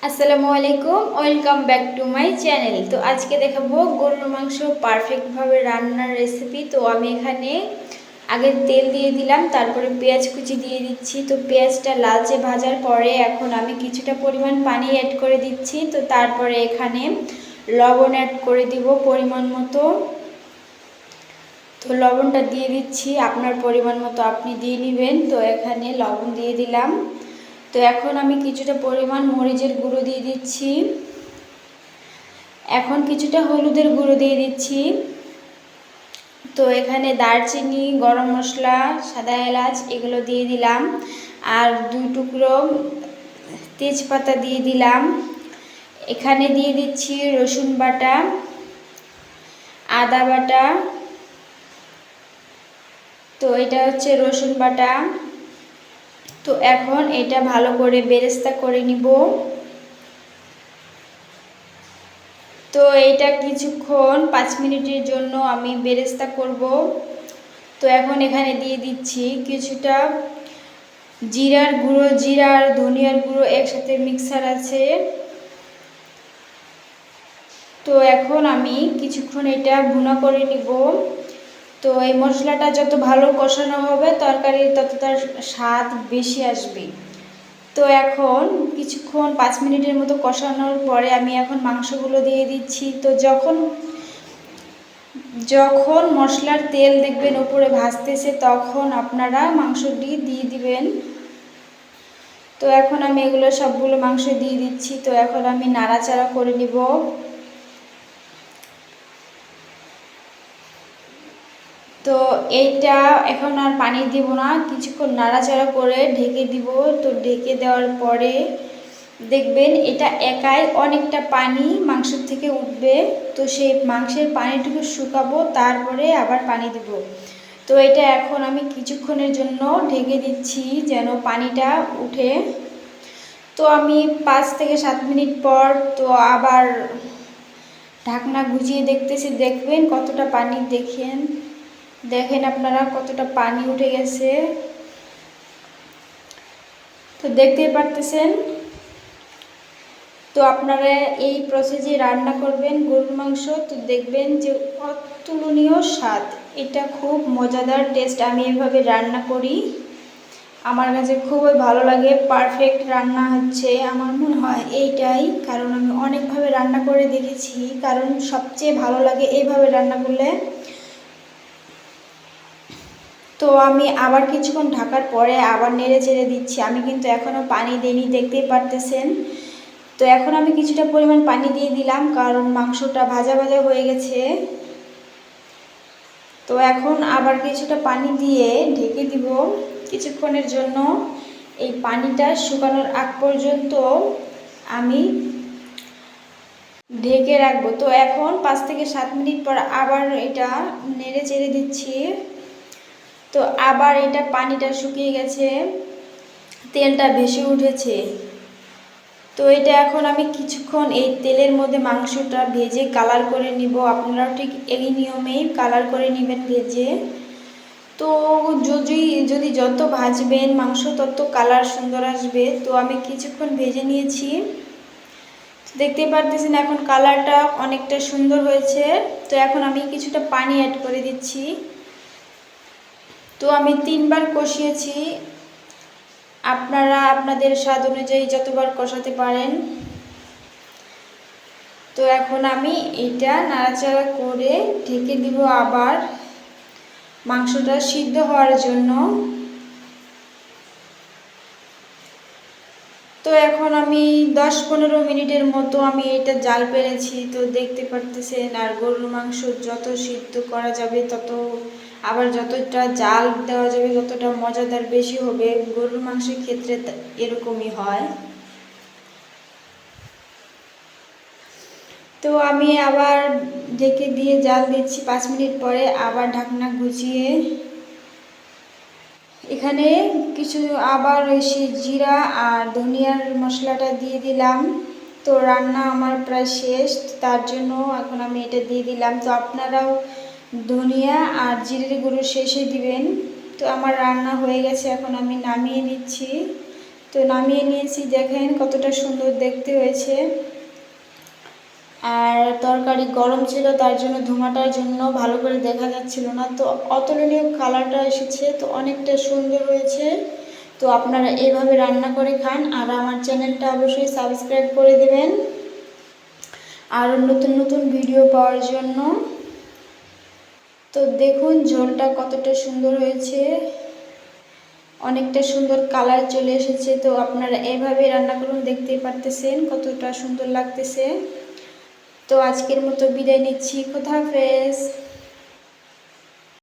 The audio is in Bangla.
আসসালামু আলাইকুম, welcome back to my channel. তো আজকে দেখাবো গরুর মাংস পারফেক্টভাবে রান্নার রেসিপি। তো আমি এখানে আগে তেল দিয়ে দিলাম, তারপরে পেঁয়াজ কুচি দিয়ে দিচ্ছি। তো পেঁয়াজটা লালচে ভাজার পরে এখন আমি কিছুটা পরিমাণ পানি অ্যাড করে দিচ্ছি। তো তারপরে এখানে লবণ অ্যাড করে দিব পরিমাণ মতো। তো লবণটা দিয়ে দিচ্ছি, আপনার পরিমাণ মতো আপনি দিয়ে নেবেন। তো এখানে লবণ দিয়ে দিলাম। তো এখন আমি কিছুটা পরিমাণ মরিচের গুঁড়ো দিয়ে দিচ্ছি। এখন কিছুটা হলুদের গুঁড়ো দিয়ে দিচ্ছি। তো এখানে দারচিনি, গরম মশলা, সাদা এলাচ এগুলো দিয়ে দিলাম। আর 2 টুকরো তেজপাতা দিয়ে দিলাম। এখানে দিয়ে দিচ্ছি রসুন বাটা, আদা বাটা। তো এটা হচ্ছে রসুন বাটা। তো এখন এটা ভালো করে বেরেস্তা করে নিব। তো এটা কিছুক্ষণ 5 মিনিটের জন্য আমি বেরেস্তা করব। তো এখন এখানে দিয়ে দিচ্ছি কিছুটা জিরার গুঁড়ো, জিরা আর ধনিয়ার গুঁড়ো একসাথে মিক্সার আছে। তো এখন আমি কিছুক্ষণ এটা ভুনা করে নিব। তো এই মশলাটা যত ভালো কষানো হবে তরকারির তত তার স্বাদ বেশি আসবে। তো এখন কিছুক্ষণ 5 মিনিটের মতো কষানোর পরে আমি এখন মাংসগুলো দিয়ে দিচ্ছি। তো যখন মশলার তেল দেখবেন উপরে ভাসতেছে তখন আপনারা মাংসটি দিয়ে দিবেন। তো এখন আমি এগুলো সবগুলো মাংস দিয়ে দিচ্ছি। তো এখন আমি নাড়াচাড়া করে নিব। তো এইটা এখন আর পানি দিব না, কিছুক্ষণ নাড়াচাড়া করে ঢেকে দিব। তো ঢেকে দেওয়ার পরে দেখবেন এটা একাই অনেকটা পানি মাংসের থেকে উঠবে। তো সেই মাংসের পানিটুকু শুকাবো, তারপরে আবার পানি দিব। তো এটা এখন আমি কিছুক্ষণের জন্য ঢেকে দিচ্ছি যেন পানিটা উঠে। তো আমি 5 থেকে 7 মিনিট পর তো আবার ঢাকনা গুজিয়ে দেখতেছি, দেখবেন কতটা পানি, দেখেন আপনারা কতটা পানি উঠে গেছে। তো দেখতেই পারতেছেন। তো আপনারা এই প্রসেসে রান্না করবেন গরুর মাংস, তো দেখবেন যে অতুলনীয় স্বাদ। এটা খুব মজাদার টেস্ট। আমি এভাবে রান্না করি, আমার কাছে খুবই ভালো লাগে। পারফেক্ট রান্না হচ্ছে আমার মনে হয় এইটাই, কারণ আমি অনেকভাবে রান্না করে দেখেছি, কারণ সবচেয়ে ভালো লাগে এইভাবে রান্না করলে। তো আমি আবার কিছুক্ষণ ঢাকার পরে আবার নেড়ে চেড়ে দিচ্ছি। আমি কিন্তু এখনও পানি দিইনি, দেখতেই পারতেছেন। তো এখন আমি কিছুটা পরিমাণ পানি দিয়ে দিলাম, কারণ মাংসটা ভাজা ভাজা হয়ে গেছে। তো এখন আবার কিছুটা পানি দিয়ে ঢেকে দিব কিছুক্ষণের জন্য। এই পানিটা শুকানোর আগ পর্যন্ত আমি ঢেকে রাখবো। তো এখন 5 থেকে 7 মিনিট পর আবার এটা নেড়ে চেড়ে দিচ্ছি। তো আবার এটা পানিটা শুকিয়ে গেছে, তেলটা ভেসে উঠেছে। তো এটা এখন আমি কিছুক্ষণ এই তেলের মধ্যে মাংসটা ভেজে কালার করে নিব। আপনারাও ঠিক এই নিয়মেই কালার করে নেবেন ভেজে। তো যদি যত ভাজবেন মাংস তত কালার সুন্দর আসবে। তো আমি কিছুক্ষণ ভেজে নিয়েছি, দেখতে পারতেছেন এখন কালারটা অনেকটা সুন্দর হয়েছে। তো এখন আমি কিছুটা পানি অ্যাড করে দিচ্ছি। তো আমি 3 বার কষিয়েছি, আপনারা আপনাদের স্বাদ অনুযায়ী যতবার কষাতে পারেন। তো এখন আমি এটা নাড়াচাড়া করে ঢেকে দিব আবার মাংসটা সিদ্ধ হওয়ার জন্য। তো এখন আমি 10-15 মিনিটের মতো আমি এটা জাল পেরেছি। তো দেখতে পারতেছেন, আর গরুর মাংস যত সিদ্ধ করা যাবে তত, আবার যতটা জাল দেওয়া যাবে ততটা মজাদার বেশি হবে। গরুর মাংসের ক্ষেত্রে এরকমই হয়। তো আমি আবার ঢেকে দিয়ে জাল দিচ্ছি 5 মিনিট পরে, আবার ঢাকনা গুছিয়ে এখানে কিছু আবার সে জিরা আর ধনিয়ার মশলাটা দিয়ে দিলাম। তো রান্না আমার প্রায় শেষ, তার জন্য এখন আমি এটা দিয়ে দিলাম। তো আপনারাও ধনিয়া আর জিরের গুঁড়ো শেষে দিবেন। তো আমার রান্না হয়ে গেছে, এখন আমি নামিয়ে নিচ্ছি। তো নামিয়ে নিয়েছি, দেখেন কতটা সুন্দর দেখতে হয়েছে। আর তরকারি গরম ছিল, তার জন্য ধোঁয়াটার জন্য ভালো করে দেখা যাচ্ছিল না। তো অতুলনীয় কালারটা এসেছে, তো অনেকটা সুন্দর হয়েছে। তো আপনারা এইভাবে রান্না করে খান, আর আমার চ্যানেলটা অবশ্যই সাবস্ক্রাইব করে দেবেন আরও নতুন নতুন ভিডিও পাওয়ার জন্য। তো দেখুন ঝোলটা কতটা সুন্দর হয়েছে, অনেকটা সুন্দর কালার চলে এসেছে। তো আপনারা এইভাবে রান্না করুন, দেখতেই পারতেছেন কতটা সুন্দর লাগতেছে। তো আজকের মতো বিদায় নিচ্ছি, খোদা হাফেজ।